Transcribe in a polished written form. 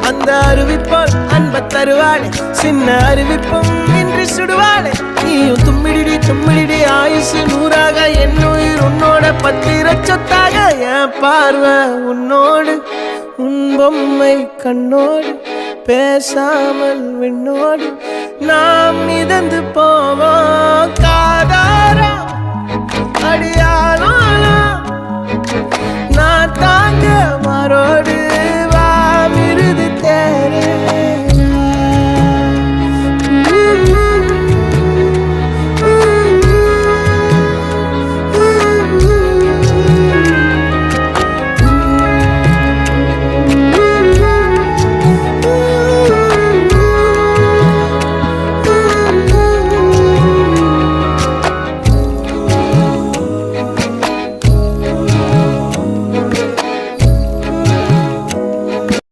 அந்த அருவிப்போல் அன்ப தருவாளே சின்ன அருவிப்பும் இன்று சுடுவாளே நீயும் தும்மிடி தும்மிடி ஆயுசு நூறாக என் உயிர் உன்னோட பத்திர சொத்தாக என் பார்வை உன்னோடு உன் பொம்மை கண்ணோடு பேசாமல் விண்ணோடு நாம் மிதந்து போவோம் காதாரா அடியாளோ நான் தாங்க மாறோடு